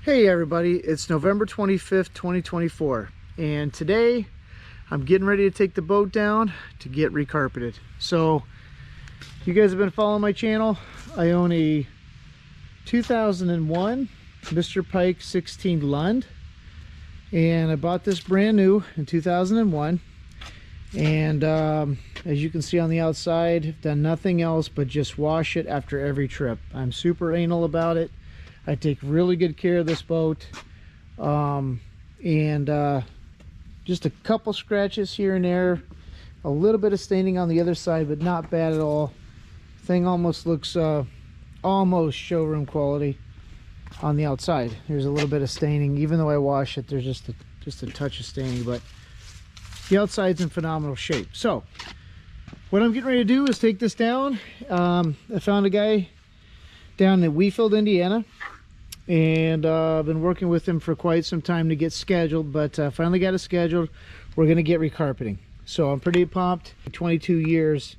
Hey everybody, it's November 25th, 2024, and today I'm getting ready to take the boat down to get recarpeted. So, you guys have been following my channel. I own a 2001 Mr. Pike 16 Lund, and I bought this brand new in 2001. And as you can see on the outside, I've done nothing else but just wash it after every trip. I'm super anal about it. I take really good care of this boat, and just a couple scratches here and there, a little bit of staining on the other side, but not bad at all. Thing almost looks almost showroom quality on the outside. There's a little bit of staining, even though I wash it. There's just a touch of staining, but the outside's in phenomenal shape. So what I'm getting ready to do is take this down. I found a guy down in Wheatfield, Indiana, and I've been working with him for quite some time to get scheduled, but finally got it scheduled. We're gonna get recarpeting, so I'm pretty pumped. 22 years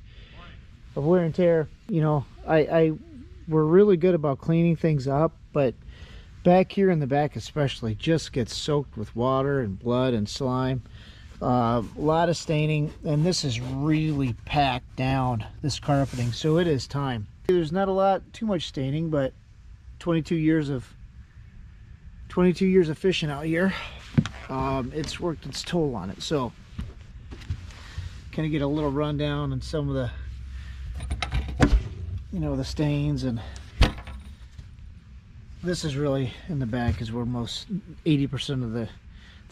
of wear and tear. You know, we're really good about cleaning things up, but back here in the back especially just gets soaked with water and blood and slime. A lot of staining, and this is really packed down, this carpeting, so it is time. There's not a lot, too much staining, but 22 years of fishing out here, it's worked its toll on it. So kind of get a little rundown on some of the, you know, the stains. And this is really in the back is where most 80% of the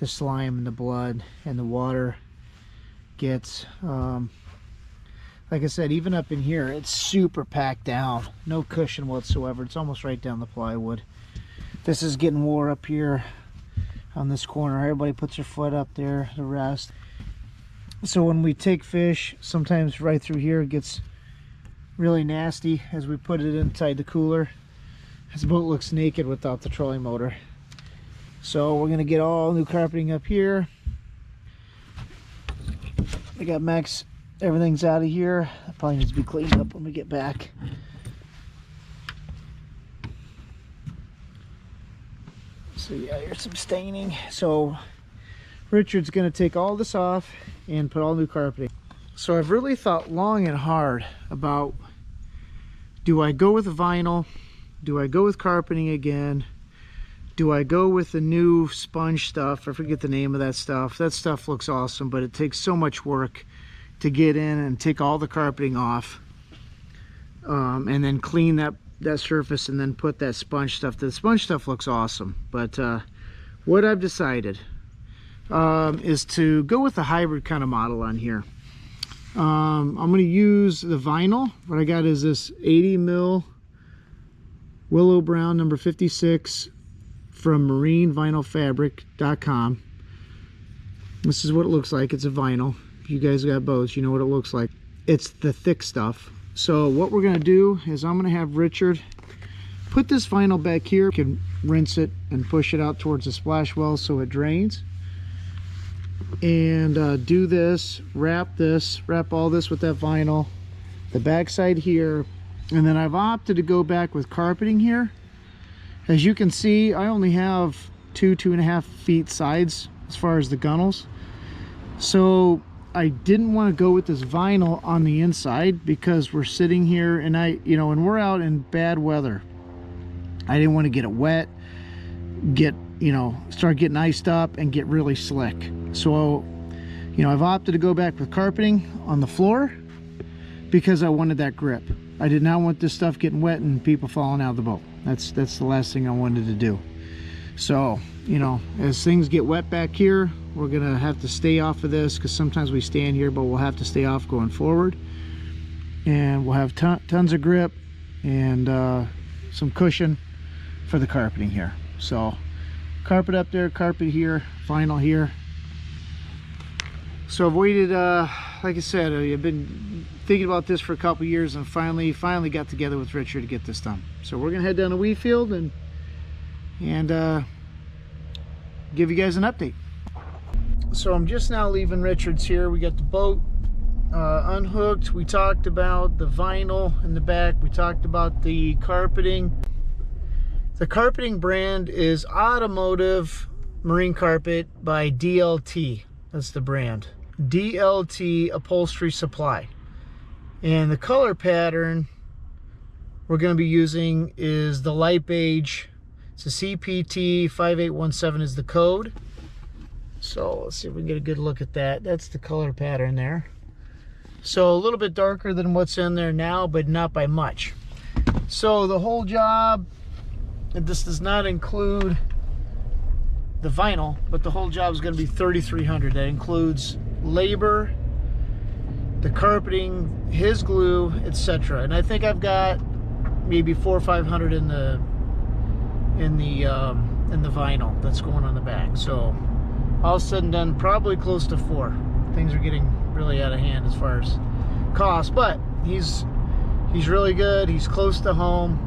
slime and the blood and the water gets. Like I said, even up in here, it's super packed down. No cushion whatsoever. It's almost right down the plywood. This is getting wore up here on this corner. Everybody puts their foot up there to rest. So when we take fish, sometimes right through here it gets really nasty as we put it inside the cooler. This boat looks naked without the trolling motor. So we're gonna get all new carpeting up here. I got Max, everything's out of here. That probably needs to be cleaned up when we get back. So yeah, here's some staining. So Richard's gonna take all this off and put all new carpeting. So I've really thought long and hard about, do I go with vinyl? Do I go with carpeting again? Do I go with the new sponge stuff? I forget the name of that stuff. That stuff looks awesome, but it takes so much work to get in and take all the carpeting off, and then clean that surface and then put that sponge stuff. The sponge stuff looks awesome, but what I've decided is to go with the hybrid kind of model on here. I'm going to use the vinyl. What I got is this 80 mil Willow Brown number 56 from marinevinylfabric.com. This is what it looks like. It's a vinyl. If you guys got boats, you know what it looks like. It's the thick stuff. So what we're gonna do is I'm gonna have Richard put this vinyl back here. You can rinse it and push it out towards the splash well so it drains. And do this, wrap all this with that vinyl, the back side here, and then I've opted to go back with carpeting here. As you can see, I only have 2.5 feet sides as far as the gunnels. So I didn't want to go with this vinyl on the inside because we're sitting here and and we're out in bad weather. I didn't want to get it wet, start getting iced up and get really slick. So, I've opted to go back with carpeting on the floor because I wanted that grip. I did not want this stuff getting wet and people falling out of the boat. That's the last thing I wanted to do. So, as things get wet back here, we're gonna have to stay off of this because sometimes we stand here, but we'll have to stay off going forward. And we'll have tons of grip and some cushion for the carpeting here. So, carpet up there, carpet here, vinyl here. So I've waited, like I said, I've been thinking about this for a couple years and finally got together with Richard to get this done. So we're gonna head down to Wheatfield and give you guys an update. So I'm just now leaving Richard's here. We got the boat unhooked. We talked about the vinyl in the back. We talked about the carpeting. The carpeting brand is Automotive Marine Carpet by DLT. That's the brand. DLT Upholstery Supply. And the color pattern we're going to be using is the light beige. It's a CPT 5817 is the code. So let's see if we can get a good look at that. That's the color pattern there. So a little bit darker than what's in there now, but not by much. So the whole job, and this does not include the vinyl, but the whole job is going to be $3,300. That includes labor, the carpeting, his glue, etc. And I think I've got maybe $400 or $500 in the vinyl that's going on the back. So all said and done, probably close to $4,000. Things are getting really out of hand as far as cost, but he's really good. He's close to home.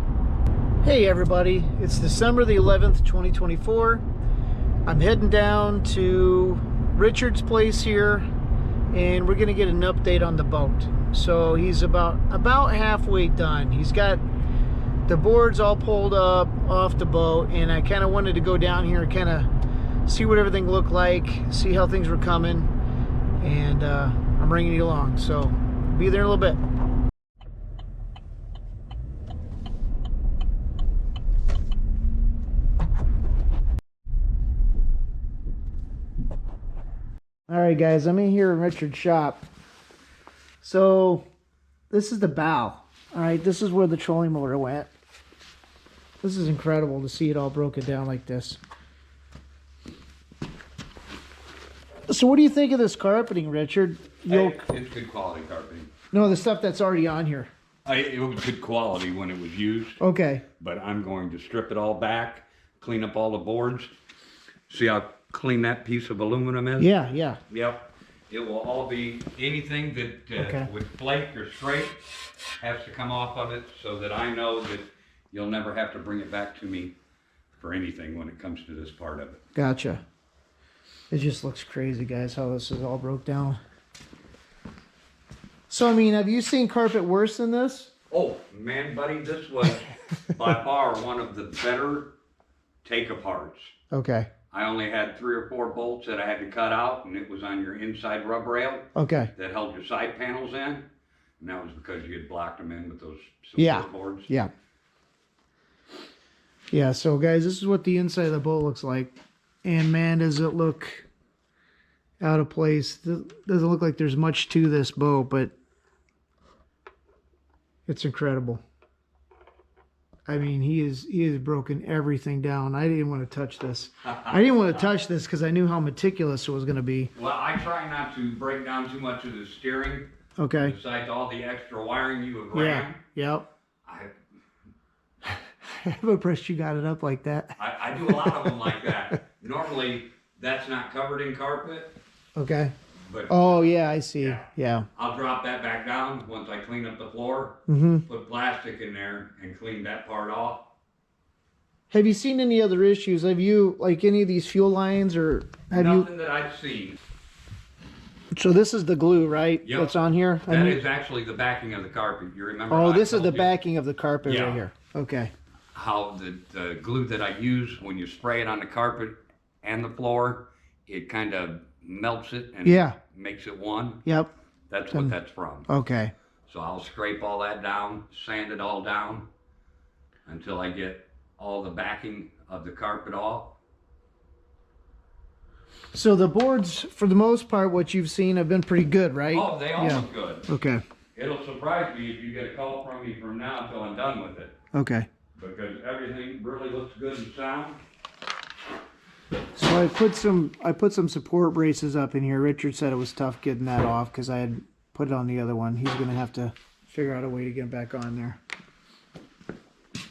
Hey everybody, it's December the 11th, 2024. I'm heading down to Richard's place here, and we're gonna get an update on the boat. So he's about halfway done. He's got the boards all pulled up off the boat, and I kind of wanted to go down here and kind of see what everything looked like, see how things were coming, and I'm bringing you along. So be there in a little bit. All right, guys, I'm in here in Richard's shop. So this is the bow. All right, this is where the trolling motor went. This is incredible to see it all broken down like this. So what do you think of this carpeting, Richard? It's good quality carpeting. No, the stuff that's already on here. It was good quality when it was used. Okay. But I'm going to strip it all back, clean up all the boards. See how clean that piece of aluminum is? Yeah, yeah. Yep. It will all be, anything that would flake or scrape has to come off of it, so that I know that you'll never have to bring it back to me for anything when it comes to this part of it. Gotcha. It just looks crazy, guys, how this is all broke down. So, I mean, have you seen carpet worse than this? Oh, man, buddy, this was by far one of the better take-aparts. Okay. I only had 3 or 4 bolts that I had to cut out, and it was on your inside rub rail. Okay. That held your side panels in, and that was because you had blocked them in with those support boards. Yeah. Yeah, so guys, this is what the inside of the boat looks like. And man, does it look out of place. Doesn't look like there's much to this boat, but it's incredible. I mean, he has broken everything down. I didn't want to touch this. I didn't want to touch this because I knew how meticulous it was going to be. Well, I try not to break down too much of the steering. Okay. Besides all the extra wiring you have ran. Yeah. Yep. I'm impressed you got it up like that. I do a lot of them like that. Normally, that's not covered in carpet. Okay. But, oh, yeah, I see. Yeah. I'll drop that back down once I clean up the floor. Put plastic in there and clean that part off. Have you seen any other issues? Have you, like, any of these fuel lines, or have Nothing that I've seen. So this is the glue, right? Yep. That's on here? That is actually the backing of the carpet. You remember? Oh, this is the backing of the carpet right here. Okay. How the glue that I use, when you spray it on the carpet and the floor, it kind of melts it and makes it one. Yep. That's what that's from. Okay. So I'll scrape all that down, sand it all down until I get all the backing of the carpet off. So the boards, for the most part, what you've seen have been pretty good, right? Oh, they all look good. Okay. It'll surprise me if you get a call from me from now until I'm done with it. Okay. Because everything really looks good and sound. So I put some support braces up in here. Richard said it was tough getting that off because I had put it on the other one. He's gonna have to figure out a way to get it back on there.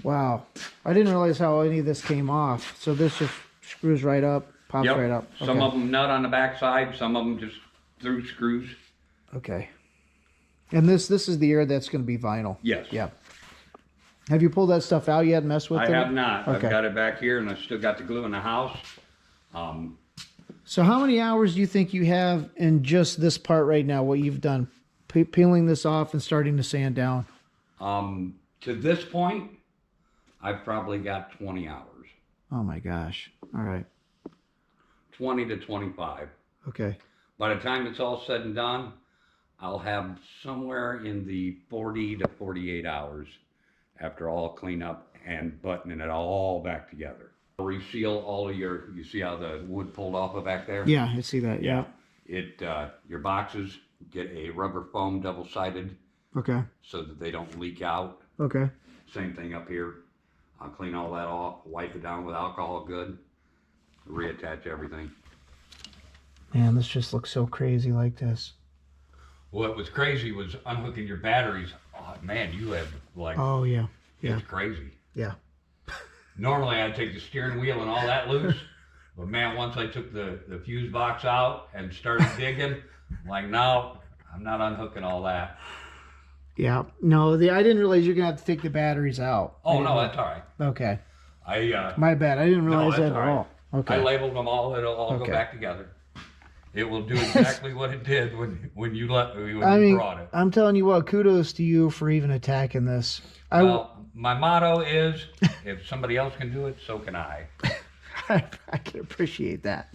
Wow, I didn't realize how any of this came off. So this just screws right up, pops right up. Okay. Some of them nut on the back side, some of them just through screws. Okay. And this is the air that's going to be vinyl. Yes. Yeah. Have you pulled that stuff out yet? Messed with it? I have not. Okay. I've got it back here, and I've still got the glue in the house. So how many hours do you think you have in just this part right now? What you've done, peeling this off and starting to sand down? To this point, I've probably got 20 hours. Oh my gosh. All right. 20 to 25. Okay. By the time it's all said and done, I'll have somewhere in the 40 to 48 hours after all cleanup and buttoning it all back together. Reseal all of you see how the wood pulled off of back there? Yeah, I see that. Yeah. Your boxes get a rubber foam double-sided. Okay. So that they don't leak out. Okay. Same thing up here. I'll clean all that off, wipe it down with alcohol good, reattach everything. Man, this just looks so crazy like this. What was crazy was unhooking your batteries. Oh, man, you have like... Oh, yeah. Yeah. It's crazy. Yeah. Normally I'd take the steering wheel and all that loose. But man, once I took the fuse box out and started digging, I'm like, no, I'm not unhooking all that. Yeah. No, I didn't realize you're going to have to take the batteries out. Oh, no, that's all right. Okay. My bad. I didn't realize that at all. Okay. I labeled them all. It'll all go back together. It will do exactly what it did when you brought it. I'm telling you what, kudos to you for even attacking this. My motto is, if somebody else can do it, so can I. I can appreciate that.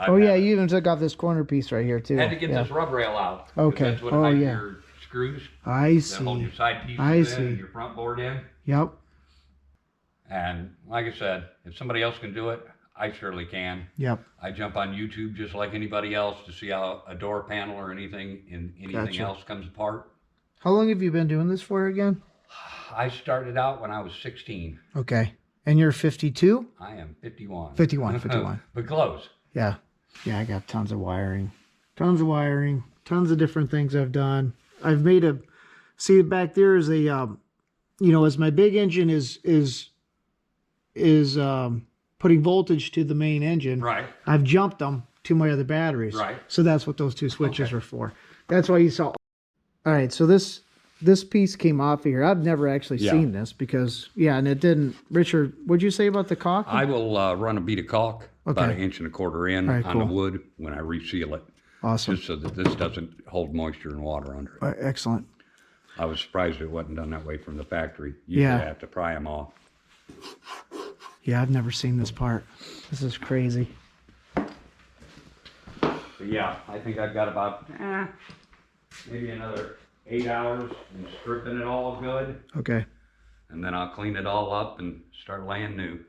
You even took off this corner piece right here, too. Had to get this rub rail out. Okay. That's what hides your screws. I see. That hold your side pieces in and your front board in. Yep. And like I said, if somebody else can do it, I surely can. Yep. I jump on YouTube just like anybody else to see how a door panel or anything else comes apart. How long have you been doing this for again? I started out when I was 16. Okay. And you're 52? I am 51. 51. But close. Yeah. Yeah, I got tons of wiring. Tons of different things I've done. I've made see back there is a, as my big engine is putting voltage to the main engine. Right. I've jumped them to my other batteries. Right. So that's what those two switches were for. That's why you saw. All right. So this piece came off of here. I've never actually seen this because, and it didn't. Richard, what'd you say about the caulk? I will run a bead of caulk about 1.25 inches in on the wood when I reseal it. Awesome. Just so that this doesn't hold moisture and water under it. Excellent. I was surprised it wasn't done that way from the factory. You have to pry them off. Yeah, I've never seen this part. This is crazy. But yeah, I think I've got about maybe another 8 hours in stripping it all good. Okay. And then I'll clean it all up and start laying new.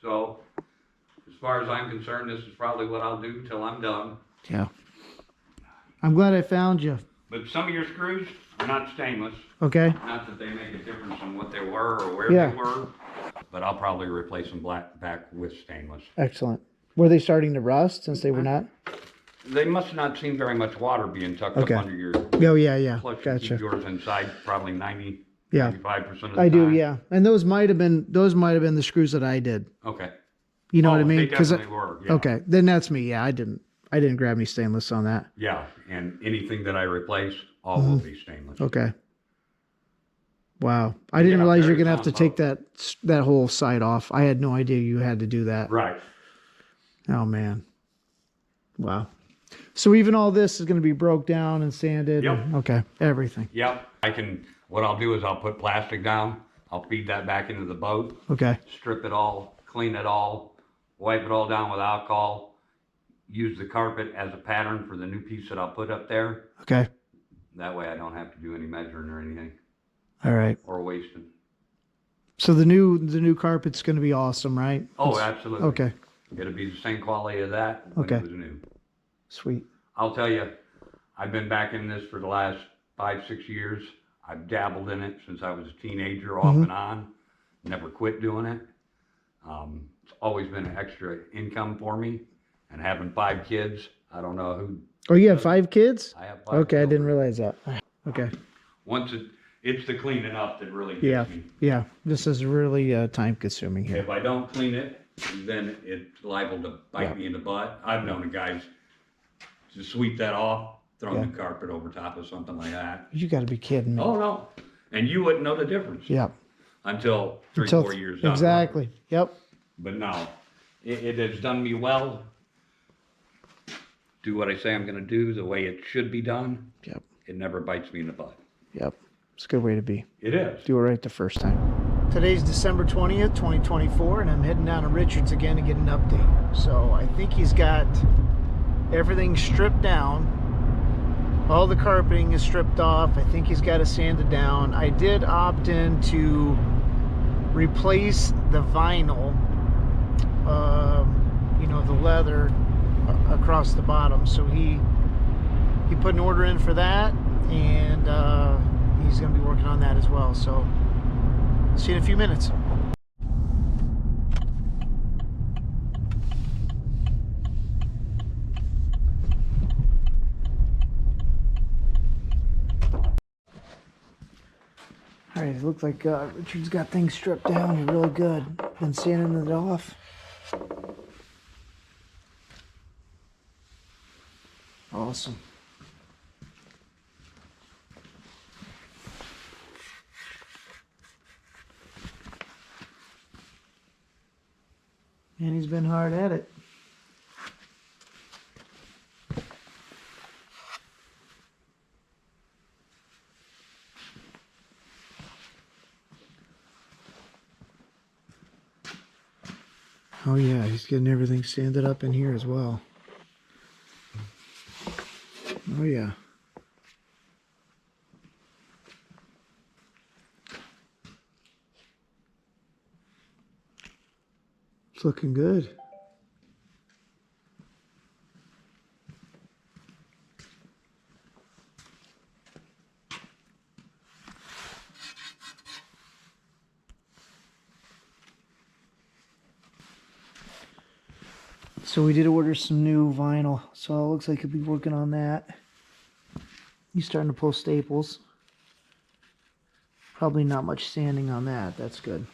So, as far as I'm concerned, this is probably what I'll do till I'm done. Yeah. I'm glad I found you. But some of your screws are not stainless. Okay. Not that they make a difference on what they were or where they were, but I'll probably replace them back with stainless. Excellent. Were they starting to rust since they were not? They must not seen very much water being tucked up under your... Oh, yeah. Plus Gotcha. you keep yours inside probably 95% of the time. I do, yeah. And those might have been the screws that I did. Okay. You know what I mean? They definitely were, yeah. Okay, then that's me. Yeah, I didn't grab any stainless on that. Yeah, and anything that I replace, all will be stainless. Okay. Wow. I didn't realize you're going to have to take that whole side off. I had no idea you had to do that. Right. Oh, man. Wow. So even all this is going to be broke down and sanded? Yep. Okay, everything. Yep. What I'll do is I'll put plastic down. I'll feed that back into the boat. Okay. Strip it all, clean it all, wipe it all down with alcohol. Use the carpet as a pattern for the new piece that I'll put up there. Okay. That way I don't have to do any measuring or anything. All right. Or wasting. So the new carpet's going to be awesome, right? Oh, absolutely. Okay. It'll be the same quality of that when it was new. Sweet. I'll tell you, I've been back in this for the last 5-6 years. I've dabbled in it since I was a teenager, off and on. Never quit doing it. It's always been an extra income for me. And having 5 kids, I don't know who. Oh, you have 5 kids? I have 5. Okay, I didn't realize that. Okay. Once it's the cleaning up that really gets me. Yeah. This is really time consuming here. If I don't clean it, then it's liable to bite me in the butt. I've known the guys to sweep that off, throw the carpet over top of something like that. You got to be kidding me. Oh, no. And you wouldn't know the difference. Yeah. Until 3-4 years down. Exactly. Yep. But no, it has done me well. Do what I say I'm going to do the way it should be done. Yep. It never bites me in the butt. Yep. It's a good way to be. It is. Do it right the first time. Today's December 20th, 2024, and I'm heading down to Richards again to get an update. So I think he's got everything stripped down. All the carpeting is stripped off. I think he's got it sanded down. I did opt in to replace the vinyl, you know, the leather across the bottom. So he put an order in for that, and he's going to be working on that as well. So see you in a few minutes. All right, it looks like Richard's got things stripped down really good. Been sanding it off. Awesome. And he's been hard at it. Oh yeah, he's getting everything sanded up in here as well. Oh yeah. It's looking good. So we did order some new vinyl, so it looks like he'll be working on that. He's starting to pull staples. Probably not much sanding on that. That's good.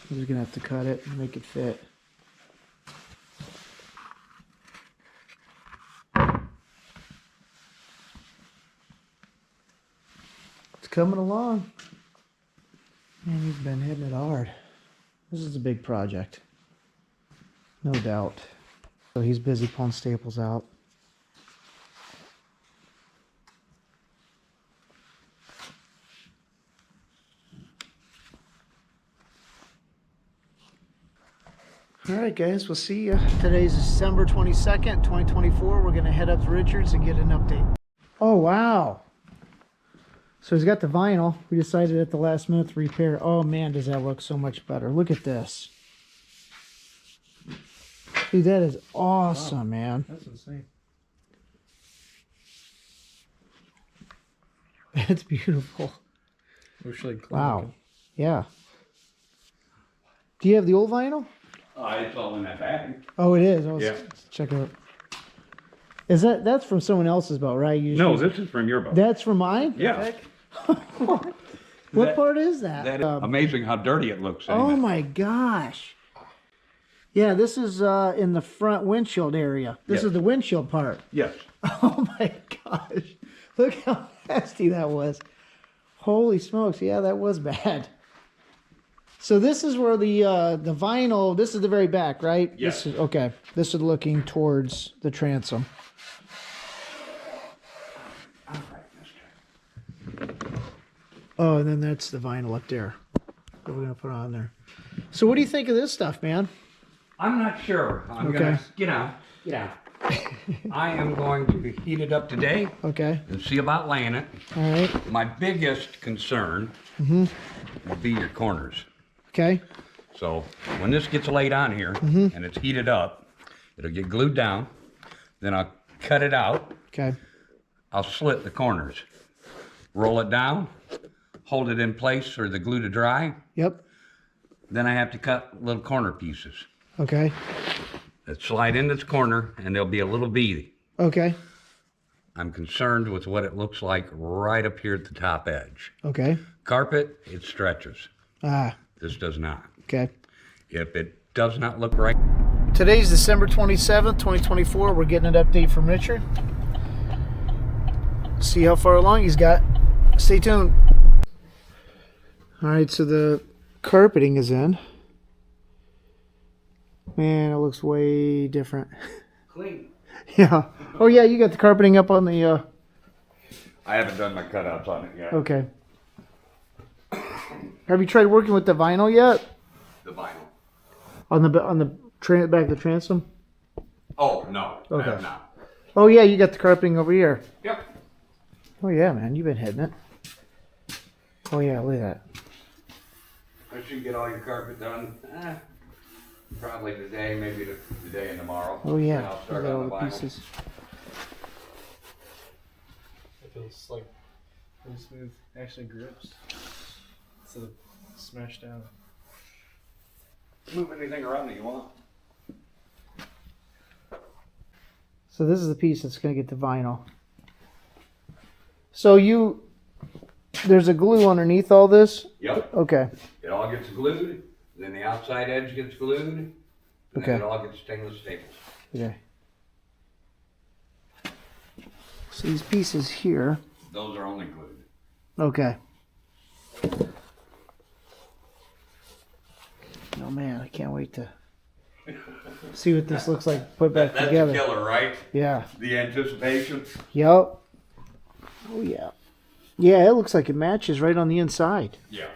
He's gonna have to cut it and make it fit. It's coming along. Man, he's been hitting it hard. This is a big project. No doubt. So he's busy pulling staples out. All right, guys, we'll see you. Today's December 22nd, 2024. We're going to head up to Richards and get an update. Oh, wow. So he's got the vinyl. We decided at the last minute to repair. Oh, man, does that look so much better. Look at this. Dude, that is awesome, wow, man. That's insane. That's beautiful. Wow. Yeah. Do you have the old vinyl? It's all in that bag. Oh, it is. Yeah. Check it out. That's from someone else's boat, right? No, this is from your boat. That's from mine? Yeah. What part is that? That is amazing how dirty it looks. Oh my gosh. Yeah, this is in the front windshield area. This is the windshield part. Yes. Oh my gosh. Look how nasty that was. Holy smokes. Yeah, that was bad. So this is where the vinyl, this is the very back, right? Yes. This is, okay. This is looking towards the transom. Oh, and then that's the vinyl up there that we're going to put on there. So what do you think of this stuff, man? I'm not sure. I'm gonna get out. I am going to heat it up today. Okay. And see about laying it. All right. My biggest concern will be your corners. Okay. So when this gets laid on here and it's heated up, it'll get glued down. Then I'll cut it out. Okay. I'll slit the corners. Roll it down. Hold it in place for the glue to dry. Yep. Then I have to cut little corner pieces. Okay. That slide in this corner and there'll be a little V. Okay. I'm concerned with what it looks like right up here at the top edge. Okay. Carpet, it stretches. Ah. This does not. Okay. If it does not look right. Today's December 27th, 2024. We're getting an update from Richard. See how far along he's got. Stay tuned. All right, so the carpeting is in. Man, it looks way different. Clean. Yeah. Oh yeah, you got the carpeting up on the I haven't done my cutouts on it yet. Okay. Have you tried working with the vinyl yet? The vinyl. On the back of the transom? Oh, no. Okay. I have not. Oh yeah, you got the carpeting over here. Yep. Oh yeah, man, you've been hitting it. Oh yeah, look at that. I should get all your carpet done. Probably today, maybe today and tomorrow. Oh yeah, And I'll start look at on all the the vinyl. pieces. It feels like really smooth. Actually grips. So smashed down. Move anything around that you want. So this is the piece that's going to get the vinyl. So there's a glue underneath all this? Yep. Okay. It all gets glued, then the outside edge gets glued, and Okay. then it all gets stainless staples. Okay. So these pieces here. Those are only glued. Okay. Oh man, I can't wait to see what this looks like put back That's together. a killer, right? Yeah. The anticipation. Yep. Oh yeah. Yeah, it looks like it matches right on the inside. Yeah.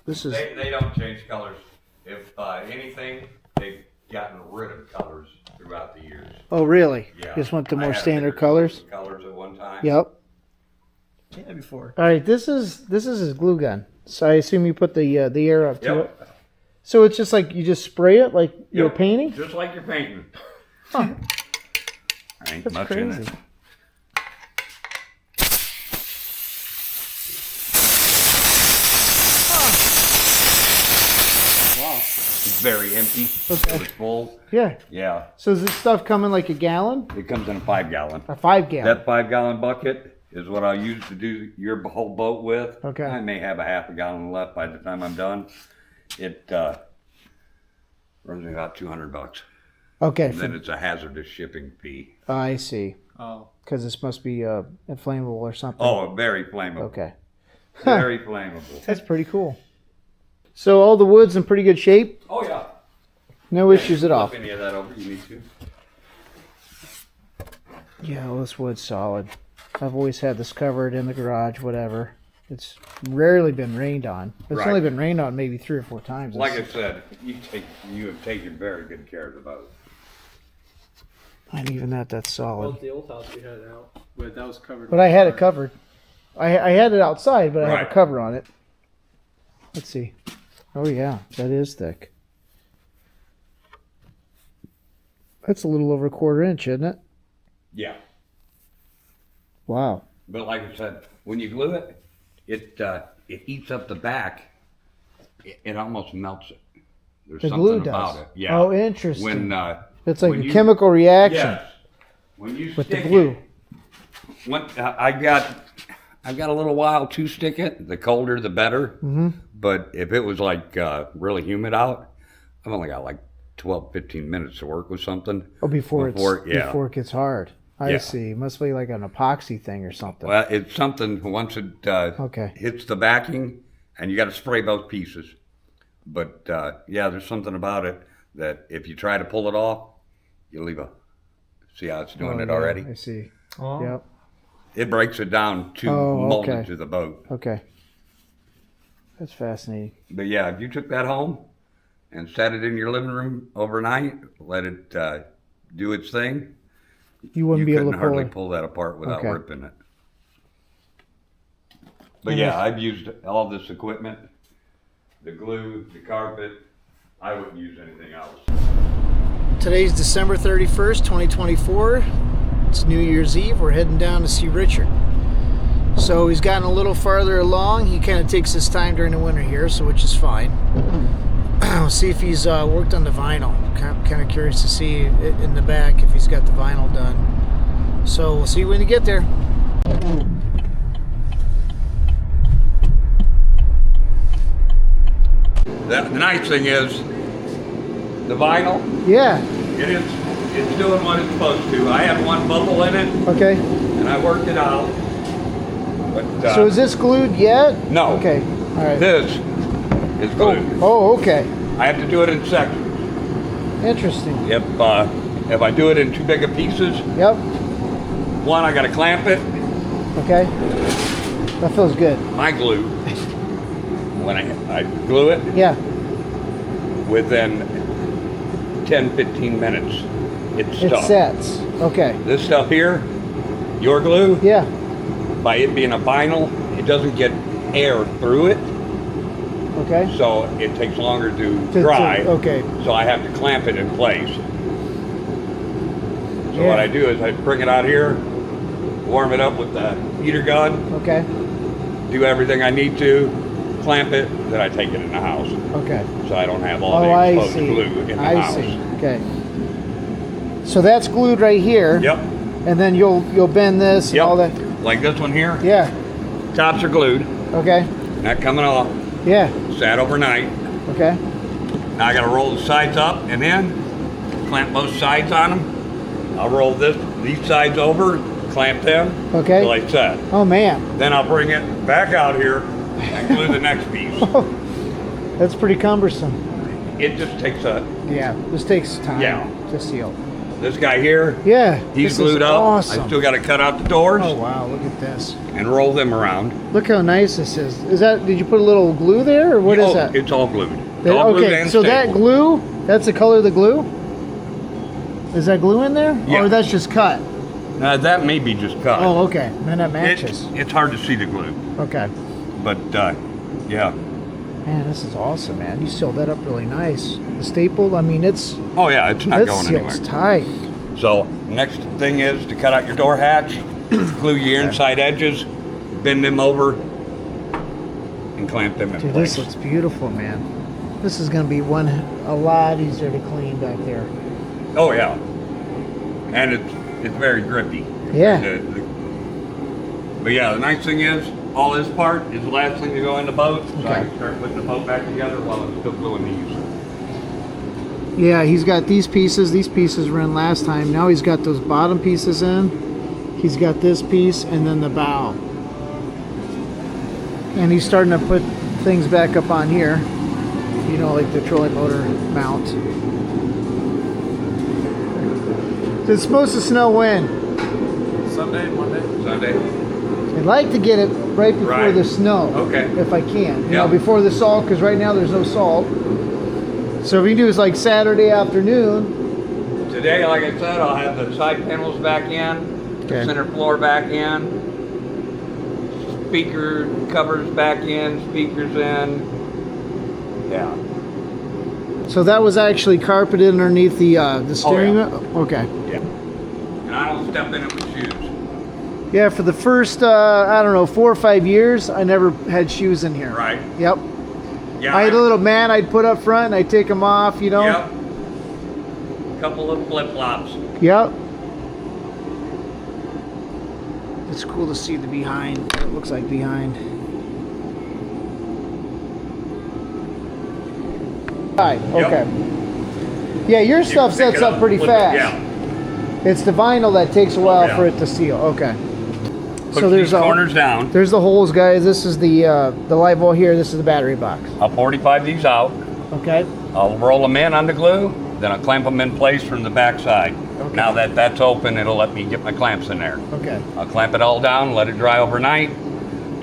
This is They don't change colors. If anything, they've gotten rid of colors throughout the years. Oh really? Yeah. Just went to I more had standard different colors? Colors at one time. Yep. Yeah, before. All right, this is his glue gun. So I assume you put the air up to it. Yep. So it's just like you just spray it like you're Yep. painting? Just like you're painting. Huh. Ain't That's much in crazy. it. Wow. It's very empty. Okay. It's full. Yeah. Yeah. So does this stuff come in like a gallon? It comes in a 5-gallon. A 5-gallon. That 5-gallon bucket is what I use to do your whole boat with. Okay. I may have a half a gallon left by the time I'm done. It runs me about $200. Okay. And then it's a hazardous shipping fee. I see. Oh. Because this must be inflammable or something. Oh, very flammable. Okay. Very flammable. That's pretty cool. So all the wood's in pretty good shape? Oh yeah. No issues at all? Flip any of that over, you need to. Yeah, well, this wood's solid. I've always had this covered in the garage, whatever. It's rarely been rained on. It's Right. only been rained on maybe 3 or 4 times. Like I said, you have taken very good care of the boat. And even that's Well, solid. at the old house we had it out, but that was covered. But I had it covered. I had it outside, but I had Right. a cover on it. Let's see. Oh yeah, that is thick. That's a little over 1/4 inch, isn't it? Yeah. Wow. But like I said, when you glue it, it heats up the back. It almost melts it. There's The something glue about does. it. Yeah. Oh, interesting. When It's like when a you- chemical reaction yes. When you with the stick glue. I've got a little while to stick it. The colder, the better. Mm-hmm. But if it was like really humid out, I've only got like 12, 15 minutes to work with something. Oh, before yeah. it gets hard. I Yeah. see. It must be like an epoxy thing or something. Well, it's something once it Okay. hits the backing, and you got to spray both pieces. But yeah, there's something about it that if you try to pull it off, you leave a. See how it's doing Oh, it yeah, already? I see. Oh. Yep. It breaks it down to Oh, mold okay. it to the boat. Okay. That's fascinating. But yeah, if you took that home and set it in your living room overnight, let it do its thing, You wouldn't be able couldn't to pull hardly it. pull that apart without Okay. ripping it. But And yeah, if- I've used all this equipment, the glue, the carpet. I wouldn't use anything else. Today's December 31st, 2024. It's New Year's Eve. We're heading down to see Richard. So he's gotten a little farther along. He kind of takes his time during the winter here, so which is fine. We'll see if he's worked on the vinyl. Kind of curious to see it in the back if he's got the vinyl done. So we'll see when you get there. The nice thing is, the vinyl, Yeah. it's doing what it's supposed to. I had one bubble in it, Okay. and I worked it out. But So is this glued yet? no, Okay. All right. this is glued. Oh, okay. I have to do it in sections. Interesting. If I do it in too big of pieces, Yep. one, I got to clamp it. Okay. That feels good. My glue when I glue it, Yeah. within 10-15 minutes, it's It stuck. sets. Okay. This stuff here, your glue, Yeah. by it being a vinyl, it doesn't get air through it, Okay. so it takes longer to dry. Okay. So I have to clamp it in place. So Yeah. what I do is I bring it out here, warm it up with the heater gun, Okay. do everything I need to, clamp it, then I take it in the house. Okay. So I don't have all Oh, the I exposed see. glue in the I house. see. Okay. So that's glued right here. Yep. And then you'll bend this and Yep. all that. Like this one here, Yeah. tops are glued, Okay. not coming off, Yeah. sat overnight. Okay. Now I gotta roll the sides up and in, clamp both sides on them. I'll roll these sides over, clamp them, Okay. till I set. Oh man. Then I'll bring it back out here and glue the next piece. That's pretty cumbersome. It just takes Yeah. This takes time Yeah. to seal. this guy here, Yeah. he's this is glued up. Awesome. I still gotta cut out the doors Oh wow, look at this. and roll them around. Look how nice this is. Is that, did you put a little glue there or what is that? It's all glued. It's all glued Okay, and so that stapled. glue, that's the color of the glue? Is that glue in there? Yeah. Or that's just cut? That may be just cut. Oh, okay. Then that matches. It's hard to see the glue, Okay. but yeah. Man, this is awesome, man. You sealed that up really nice. The staple, I mean, it's Oh yeah, it's not that going anywhere. seals tight. So next thing is to cut out your door hatch, glue your inside edges, bend them over, and clamp them in Dude, place. this looks beautiful, man. This is gonna be a lot easier to clean back there. Oh yeah, and it's very grippy. Yeah. But yeah, the nice thing is, all this part is the last thing to go in the boat, so I Okay. can start putting the boat back together while I'm still gluing these. Yeah, he's got these pieces. These pieces were in last time. Now he's got those bottom pieces in. He's got this piece and then the bow. And he's starting to put things back up on here. You know, like the trolling motor mount. It's supposed to snow when? Sunday, Monday. Sunday. I'd like to get it right before Right. the snow. Okay. If I can. You know, Yeah. before the salt, because right now there's no salt. So if we do is like Saturday afternoon. Today, like I said, I'll have the side panels back in, Okay. the center floor back in, speaker covers back in, speakers in. Yeah. So that was actually carpeted underneath the steering yeah. wheel? Okay. Yeah. And I don't step in it with shoes. Yeah, for the first, I don't know, 4 or 5 years, I never had shoes in here. Right. Yep. Yeah. I had a little mat I'd put up front and I'd take them off, you know? Yep. Couple of flip-flops. Yep. It's cool to see the behind, what it looks like behind. Right, Yep. okay. Yeah, your You stuff pick sets it up pretty flip it, fast. Yeah. It's the vinyl that takes a while Yeah. for it to seal. Okay. Push these corners down. There's the holes, guys. This is the live well here. This is the battery box. I'll 45 these out. Okay. I'll roll them in on the glue, then I'll clamp them in place from the back side. Okay. Now that that's open, it'll let me get my clamps in there. Okay. I'll clamp it all down, let it dry overnight,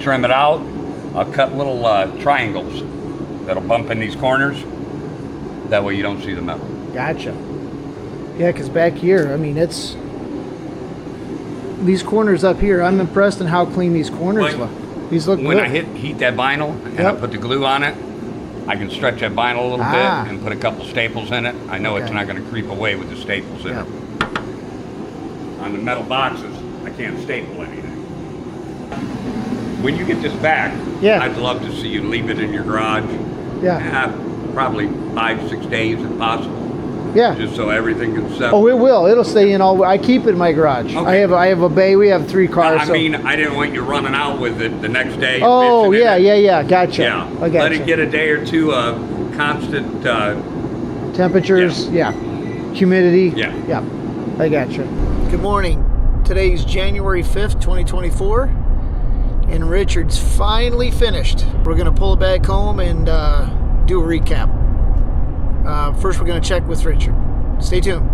trim it out. I'll cut little triangles that'll bump in these corners. That way you don't see the metal. Gotcha. Yeah, because back here, I mean, it's these corners up here. I'm impressed in how clean these corners Like, look. These look When good. I heat that vinyl and I Yep. put the glue on it, I can stretch that vinyl a little Ah. bit and put a couple staples in it. I know it's Okay. not going to creep away with the staples in Yep. it. On the metal boxes, I can't staple anything. When you get this back, Yeah. I'd love to see you leave it in your garage. Yeah. Probably 5-6 days if possible, Yeah. just so everything can settle. Oh, it will. It'll stay in all. I keep it in my garage. Okay. I have a bay. We have 3 cars. I so. mean, I didn't want you running out with it the next day. Oh, bitching in yeah, it. yeah. Gotcha. Yeah, I gotcha. let it get a day or two of constant, Temperatures, yeah. Humidity. Yeah. Yeah. I gotcha. Good morning. Today's January 5th, 2024. And Richard's finally finished. We're going to pull it back home and do a recap. First, we're going to check with Richard. Stay tuned.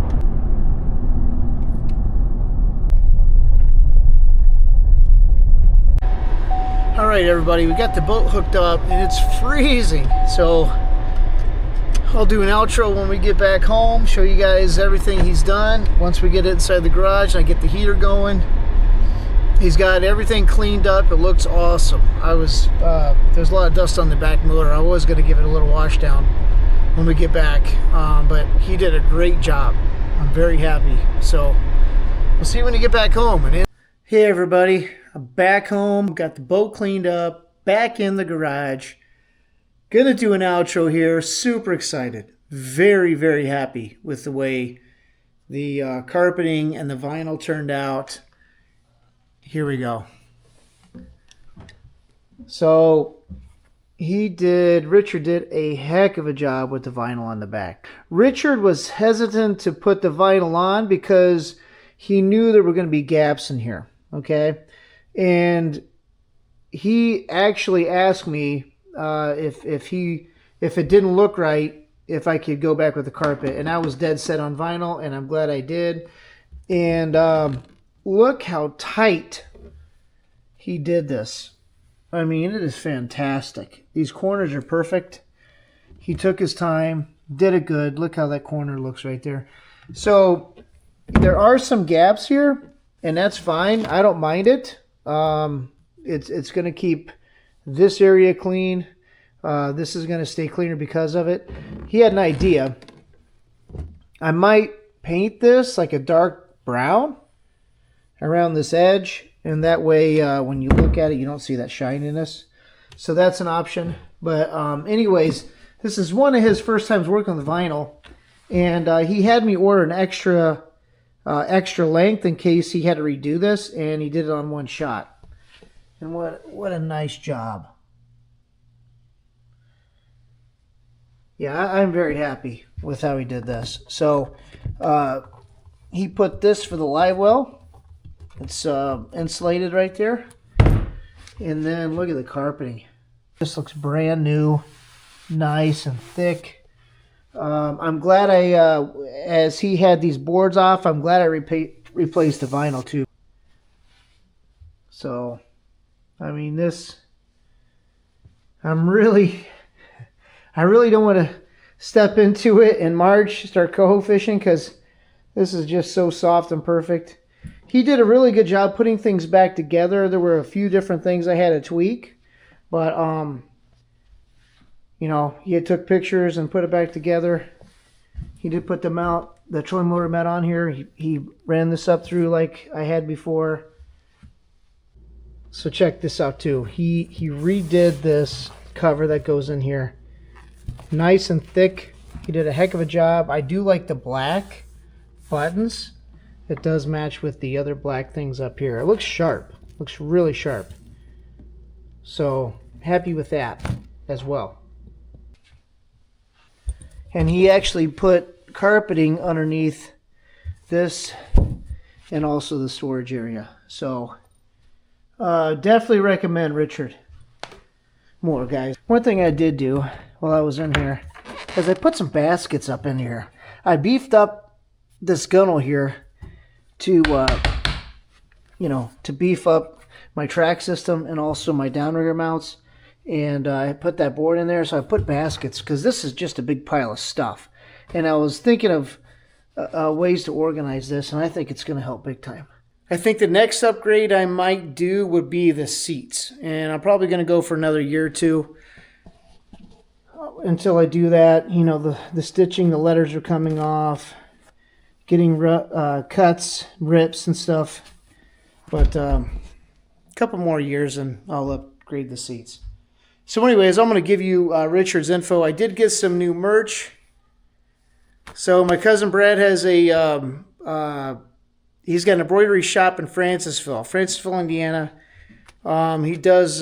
All right, everybody, we got the boat hooked up and it's freezing. So I'll do an outro when we get back home, show you guys everything he's done. Once we get it inside the garage and I get the heater going, he's got everything cleaned up. It looks awesome. There's a lot of dust on the back motor. I was going to give it a little wash down when we get back, but he did a great job. I'm very happy. So we'll see when you get back home. Hey everybody, I'm back home, got the boat cleaned up, back in the garage. Gonna do an outro here, super excited. Very, very happy with the way the carpeting and the vinyl turned out. Here we go. So Richard did a heck of a job with the vinyl on the back. Richard was hesitant to put the vinyl on because he knew there were going to be gaps in here. Okay, and he actually asked me if it didn't look right, if I could go back with the carpet, and I was dead set on vinyl, and I'm glad I did. And look how tight he did this. I mean, it is fantastic. These corners are perfect. He took his time, did it good. Look how that corner looks right there. So there are some gaps here, and that's fine. I don't mind it. It's going to keep this area clean. This is going to stay cleaner because of it. He had an idea. I might paint this like a dark brown around this edge, and that way when you look at it, you don't see that shininess. So that's an option. But anyways, this is one of his first times working on the vinyl, and he had me order an extra length in case he had to redo this, and he did it on one shot. And what a nice job. Yeah, I'm very happy with how he did this. So he put this for the live well. It's insulated right there. And then look at the carpeting. This looks brand new, nice and thick. I'm glad as he had these boards off, I'm glad I replaced the vinyl too. So, I mean, I really don't want to step into it in March, start coho fishing, because this is just so soft and perfect. He did a really good job putting things back together. There were a few different things I had to tweak, but you know, he took pictures and put it back together. He did put the trolling motor mount on here. He ran this up through like I had before. So check this out too. He redid this cover that goes in here. Nice and thick. He did a heck of a job. I do like the black buttons. It does match with the other black things up here. It looks sharp. Looks really sharp. So happy with that as well. And he actually put carpeting underneath this and also the storage area. So definitely recommend Richard more, guys. One thing I did do while I was in here is I put some baskets up in here. I beefed up this gunnel here to to beef up my track system and also my downrigger mounts. And I put that board in there, so I put baskets because this is just a big pile of stuff. And I was thinking of ways to organize this, and I think it's going to help big time. I think the next upgrade I might do would be the seats. And I'm probably going to go for another year or two until I do that. You know, the stitching, the letters are coming off, getting cuts, rips and stuff. But a couple more years and I'll upgrade the seats. So anyways, I'm going to give you Richard's info. I did get some new merch. So my cousin Brad has he's got an embroidery shop in Francisville, Indiana. He does,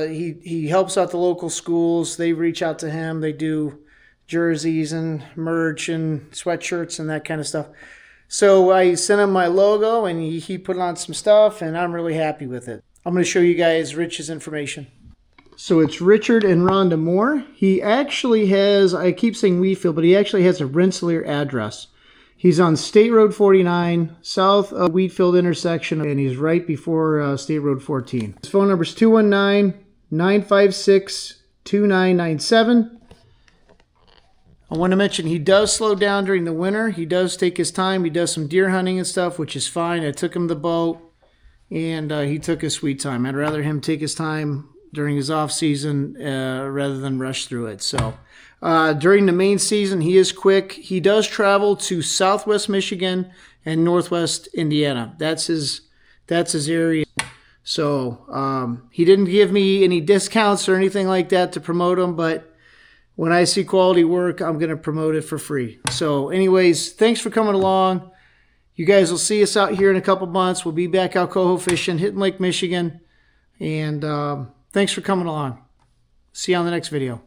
he helps out the local schools. They reach out to him. They do jerseys and merch and sweatshirts and that kind of stuff. So I sent him my logo and he put on some stuff and I'm really happy with it. I'm going to show you guys Rich's information. So it's Richard and Rhonda Moore. He actually has, I keep saying Wheatfield, but he actually has a Rensselaer address. He's on State Road 49, south of Wheatfield intersection, and he's right before State Road 14. His phone number is 956-2997. I want to mention he does slow down during the winter. He does take his time. He does some deer hunting and stuff, which is fine. I took him the boat, and he took his sweet time. I'd rather him take his time during his off season rather than rush through it. So during the main season, he is quick. He does travel to Southwest Michigan and Northwest Indiana. That's his area. So he didn't give me any discounts or anything like that to promote him, but when I see quality work, I'm going to promote it for free. So anyways, thanks for coming along. You guys will see us out here in a couple months. We'll be back out coho fishing, hitting Lake Michigan. And thanks for coming along. See you on the next video.